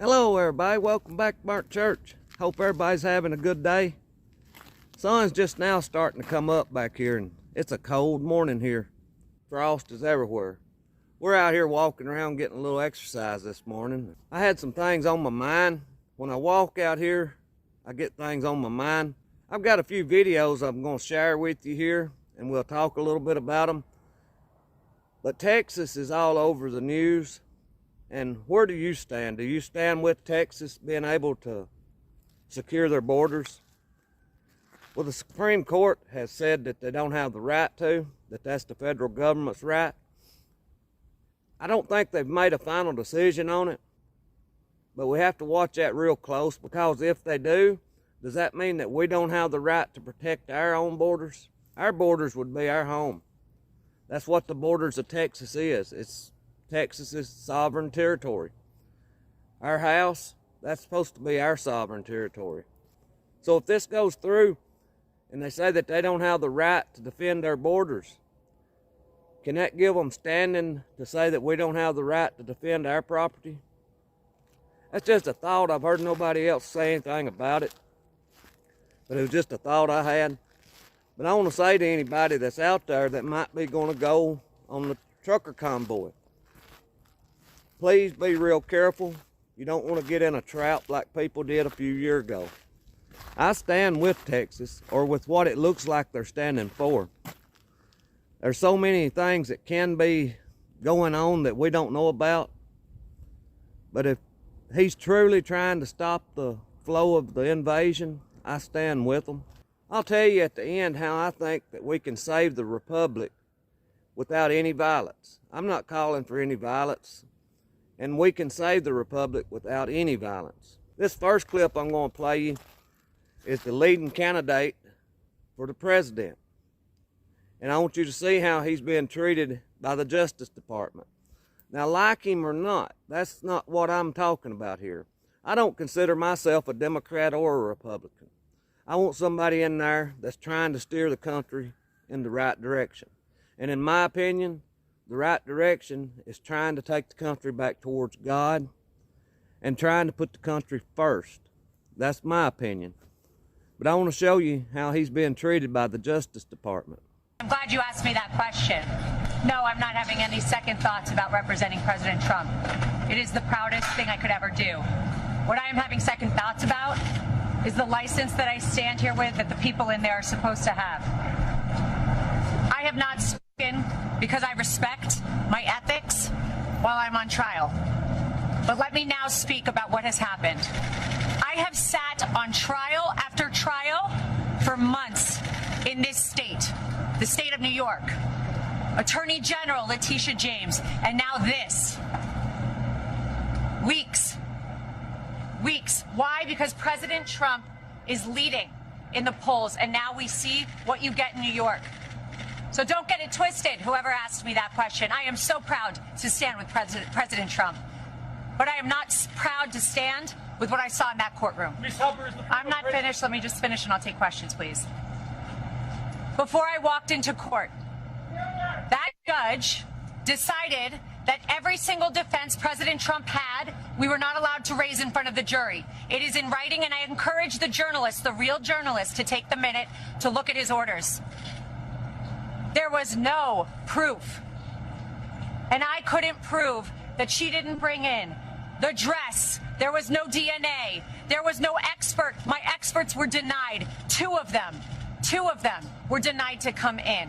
Hello everybody, welcome back to Burnt Church. Hope everybody's having a good day. Sun's just now starting to come up back here and it's a cold morning here. Frost is everywhere. We're out here walking around getting a little exercise this morning. I had some things on my mind. When I walk out here, I get things on my mind. I've got a few videos I'm going to share with you here and we'll talk a little bit about them. But Texas is all over the news. And where do you stand? Do you stand with Texas being able to secure their borders? Well, the Supreme Court has said that they don't have the right to, that that's the federal government's right. I don't think they've made a final decision on it, but we have to watch that real close, because if they do, does that mean that we don't have the right to protect our own borders? Our borders would be our home. That's what the borders of Texas is. It's Texas's sovereign territory. Our house, that's supposed to be our sovereign territory. So if this goes through and they say that they don't have the right to defend their borders, can that give them standing to say that we don't have the right to defend our property? That's just a thought. I've heard nobody else say anything about it, but it was just a thought I had. But I want to say to anybody that's out there that might be going to go on the trucker convoy, please be real careful. You don't want to get in a trap like people did a few years ago. I stand with Texas, or with what it looks like they're standing for. There's so many things that can be going on that we don't know about. But if he's truly trying to stop the flow of the invasion, I stand with him. I'll tell you at the end how I think that we can save the Republic without any violence. I'm not calling for any violence. And we can save the Republic without any violence. This first clip I'm going to play you is the leading candidate for the president. And I want you to see how he's being treated by the Justice Department. Now, like him or not, that's not what I'm talking about here. I don't consider myself a Democrat or a Republican. I want somebody in there that's trying to steer the country in the right direction. And in my opinion, the right direction is trying to take the country back towards God and trying to put the country first. That's my opinion. But I want to show you how he's being treated by the Justice Department. I'm glad you asked me that question. No, I'm not having any second thoughts about representing President Trump. It is the proudest thing I could ever do. What I am having second thoughts about is the license that I stand here with that the people in there are supposed to have. I have not spoken because I respect my ethics while I'm on trial. But let me now speak about what has happened. I have sat on trial after trial for months in this state, the state of New York. Attorney General Letitia James, and now this. Weeks. Why? Because President Trump is leading in the polls, and now we see what you get in New York. So don't get it twisted, whoever asked me that question. I am so proud to stand with President Trump. But I am not proud to stand with what I saw in that courtroom. I'm not finished. Let me just finish and I'll take questions, please. Before I walked into court, that judge decided that every single defense President Trump had, we were not allowed to raise in front of the jury. It is in writing, and I encourage the journalists, the real journalists, to take the minute to look at his orders. There was no proof. And I couldn't prove that she didn't bring in the dress. There was no DNA. There was no expert. My experts were denied. Two of them were denied to come in.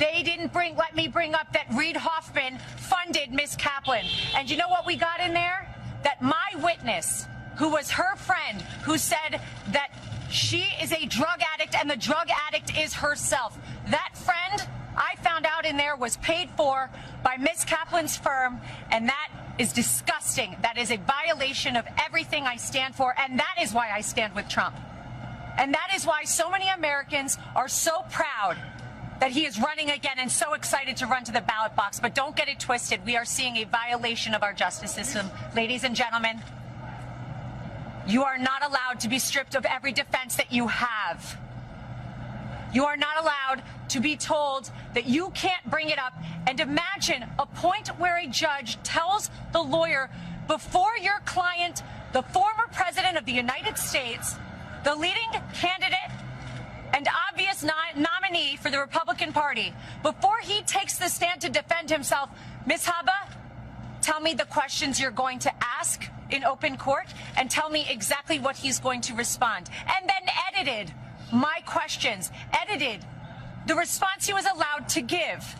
They didn't let me bring up that Reid Hoffman funded Miss Kaplan. And you know what we got in there? That my witness, who was her friend, who said that she is a drug addict and the drug addict is herself. That friend, I found out in there, was paid for by Miss Kaplan's firm, and that is disgusting. That is a violation of everything I stand for, and that is why I stand with Trump. And that is why so many Americans are so proud that he is running again and so excited to run to the ballot box. But don't get it twisted. We are seeing a violation of our justice system. Ladies and gentlemen, you are not allowed to be stripped of every defense that you have. You are not allowed to be told that you can't bring it up. And imagine a point where a judge tells the lawyer, before your client, the former president of the United States, the leading candidate and obvious nominee for the Republican Party, before he takes the stand to defend himself, Ms. Haba, tell me the questions you're going to ask in open court and tell me exactly what he's going to respond. And then edited my questions, edited the response he was allowed to give.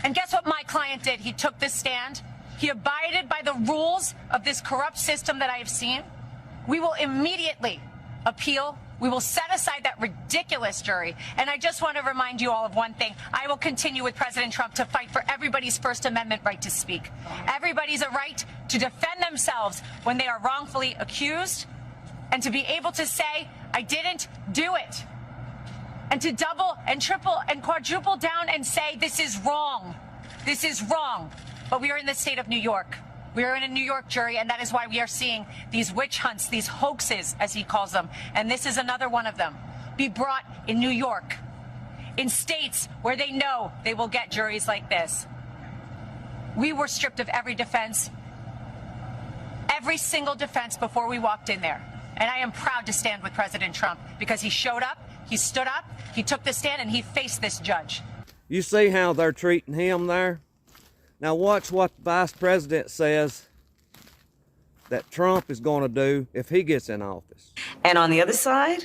And guess what my client did? He took the stand. He abided by the rules of this corrupt system that I have seen. We will immediately appeal. We will set aside that ridiculous jury. And I just want to remind you all of one thing. I will continue with President Trump to fight for everybody's First Amendment right to speak. Everybody's a right to defend themselves when they are wrongfully accused and to be able to say, I didn't do it. And to double and triple and quadruple down and say, this is wrong. This is wrong. But we are in the state of New York. We are in a New York jury, and that is why we are seeing these witch hunts, these hoaxes, as he calls them. And this is another one of them. Be brought in New York, in states where they know they will get juries like this. We were stripped of every defense, every single defense before we walked in there. And I am proud to stand with President Trump because he showed up, he stood up, he took the stand, and he faced this judge. You see how they're treating him there? Now watch what the vice president says that Trump is going to do if he gets in office. And on the other side,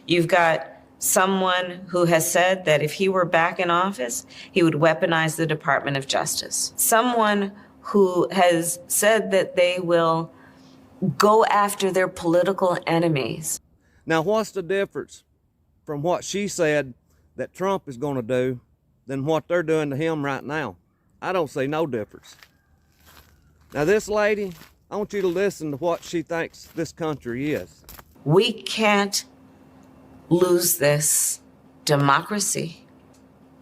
you've got someone who has said that if he were back in office, he would weaponize the Department of Justice. Someone who has said that they will go after their political enemies. Now what's the difference from what she said that Trump is going to do than what they're doing to him right now? I don't see no difference. Now this lady, I want you to listen to what she thinks this country is. We can't lose this democracy.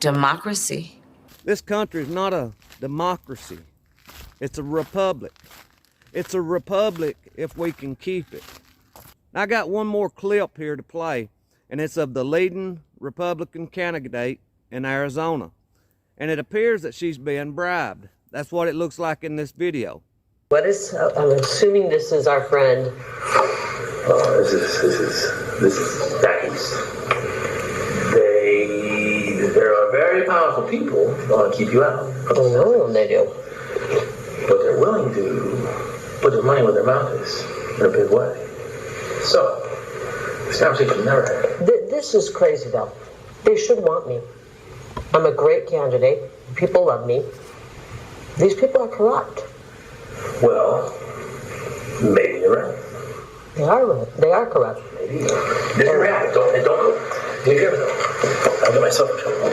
Democracy. This country is not a democracy. It's a republic. It's a republic if we can keep it. Now, I got one more clip here to play, and it's of the leading Republican candidate in Arizona. And it appears that she's being bribed. That's what it looks like in this video. What is, I'm assuming this is our friend. This is Becky's. There are very powerful people who want to keep you out. Oh, no, they do. But they're willing to put their money where their mouth is in a big way. So, this conversation never happened. This is crazy, though. They should want me. I'm a great candidate. People love me. These people are corrupt. Well, maybe you're right. They are right. They are corrupt. Maybe. This is reality. Don't go. Be careful, though. I'll get myself in trouble.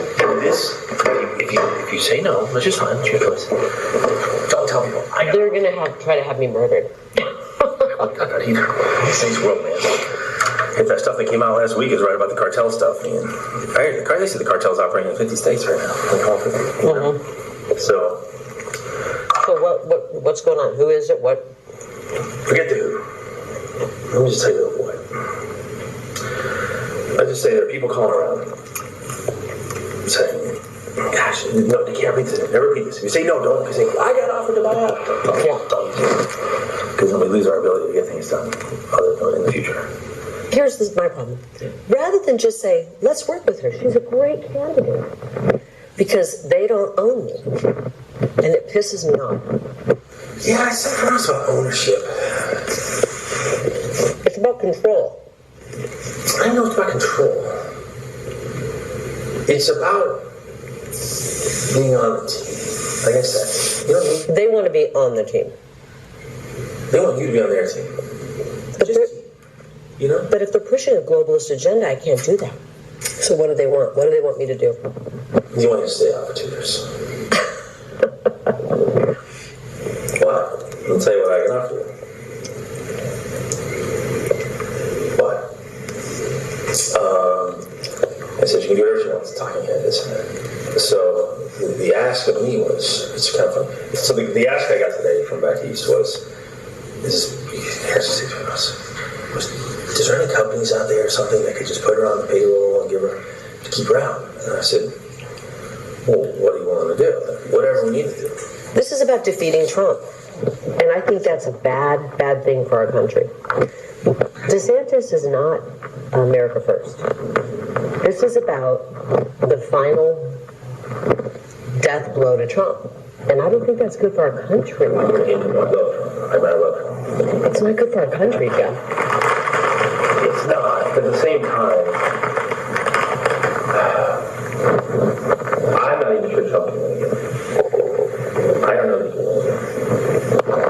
If you say no, that's just fine. It's your choice. Don't tell people. They're going to try to have me murdered. I'm not either. This thing's world, man. If that stuff that came out last week is right about the cartel stuff, man. They say the cartel's operating in 50 states right now. Mm-hmm. So what's going on? Who is it? What? Forget the who. Let me just tell you what. Let's just say there are people calling around saying, gosh, no, they can't read this. Never repeat this. If you say no, don't. If you say, I got offered to buy out. Don't. Because then we lose our ability to get things done in the future. Here's my problem. Rather than just say, let's work with her, she's a great candidate. Because they don't own me. And it pisses me off. Yeah, I said for us about ownership. It's about control. I know it's about control. It's about being on the team. Like I said, you know what I mean? They want to be on the team. They want you to be on their team. You know? But if they're pushing a globalist agenda, I can't do that. So what do they want? What do they want me to do? You want me to stay out for 2 years. Well, I'll tell you what I can offer you. What? I said you can do whatever you want. It's talking head, isn't it? So the ask of me was, it's kind of fun. So the ask I got today from back east was, is there any companies out there or something that could just put her on the payroll and give her, to keep her out? And I said, well, what do you want to do? Whatever we need to do. This is about defeating Trump. And I think that's a bad, bad thing for our country. DeSantis is not America First. This is about the final death blow to Trump. And I don't think that's good for our country. I love. It's not good for our country, Jeff. It's not. But at the same time, I'm not even sure Trump can win again. I don't know if he can win again.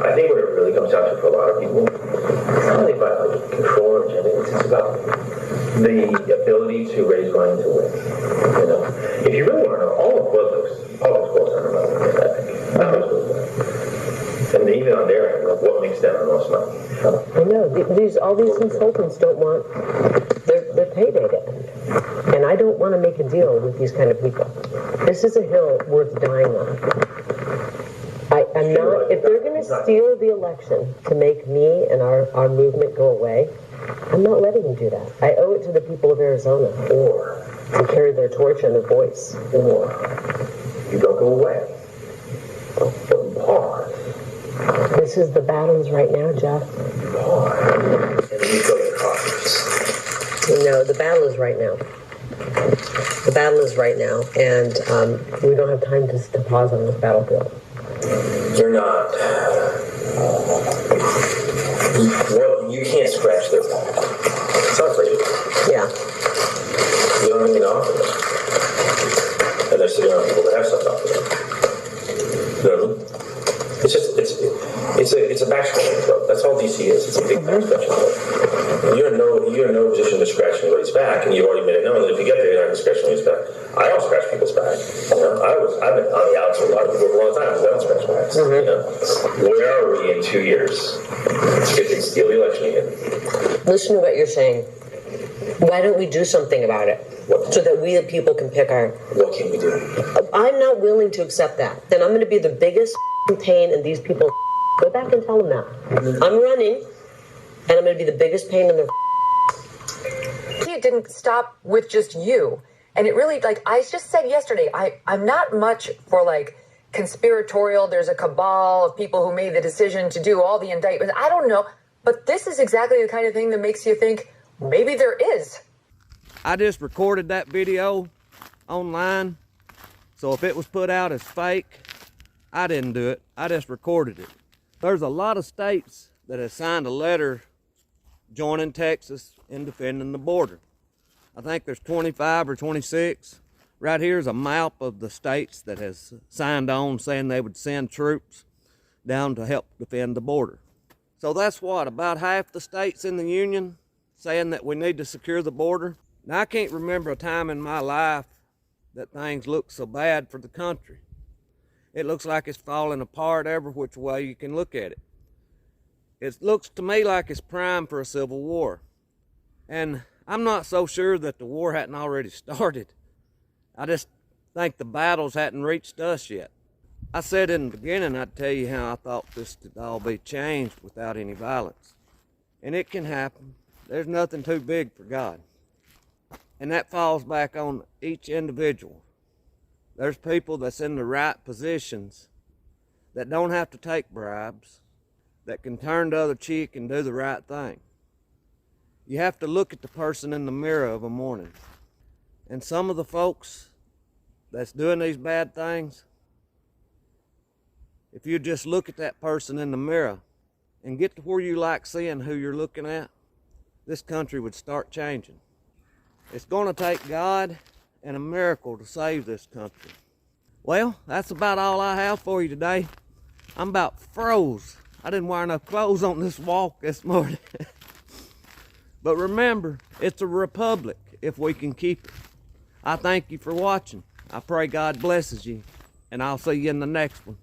I think what it really comes down to for a lot of people, it's not really about like control or agenda. It's about the ability to raise money to win. You know, if you really want to know, all of politics boils down to money. I think. And even on their end, what makes them the most money? I know. All these consultants don't want their payday to end. And I don't want to make a deal with these kind of people. This is a hill worth dying on. I'm not, if they're going to steal the election to make me and our movement go away, I'm not letting them do that. I owe it to the people of Arizona. Or to carry their torch and their voice. Or you don't go away. But pause. This is the battles right now, Jeff. Pause. And then you go to Congress. No, the battle is right now. The battle is right now, and we don't have time to pause on this battlefield. You're not. Well, you can't scratch their back. It's not for you. Yeah. You don't have anything to offer them. And they're sitting around people that have stuff to offer them. You know what I mean? It's a back scratching club. That's all DC is. It's a big back scratching club. You're in no position to scratch anybody's back, and you already made it known that if you get there, you're not going to scratch anybody's back. I don't scratch people's back. You know, I've been on the outs with a lot of people for a long time. I don't scratch backs. You know, where are we in 2 years? If they steal the election again. Listen to what you're saying. Why don't we do something about it? So that we the people can pick our... What can we do? I'm not willing to accept that. Then I'm going to be the biggest pain in these people. Go back and tell them that. I'm running, and I'm going to be the biggest pain in their... It didn't stop with just you. And it really, like I just said yesterday, I'm not much for like conspiratorial. There's a cabal of people who made the decision to do all the indictments. I don't know. But this is exactly the kind of thing that makes you think maybe there is. I just recorded that video online. So if it was put out as fake, I didn't do it. I just recorded it. There's a lot of states that have signed a letter joining Texas in defending the border. I think there's 25 or 26. Right here is a map of the states that has signed on saying they would send troops down to help defend the border. So that's what, about half the states in the union saying that we need to secure the border. Now, I can't remember a time in my life that things look so bad for the country. It looks like it's falling apart every which way you can look at it. It looks to me like it's primed for a civil war. And I'm not so sure that the war hadn't already started. I just think the battles hadn't reached us yet. I said in the beginning, I'd tell you how I thought this could all be changed without any violence. And it can happen. There's nothing too big for God. And that falls back on each individual. There's people that's in the right positions that don't have to take bribes, that can turn the other cheek and do the right thing. You have to look at the person in the mirror of a morning. And some of the folks that's doing these bad things, if you just look at that person in the mirror and get to where you like seeing who you're looking at, this country would start changing. It's going to take God and a miracle to save this country. Well, that's about all I have for you today. I'm about froze. I didn't wear enough clothes on this walk this morning. But remember, it's a republic if we can keep it. I thank you for watching. I pray God blesses you, and I'll see you in the next one.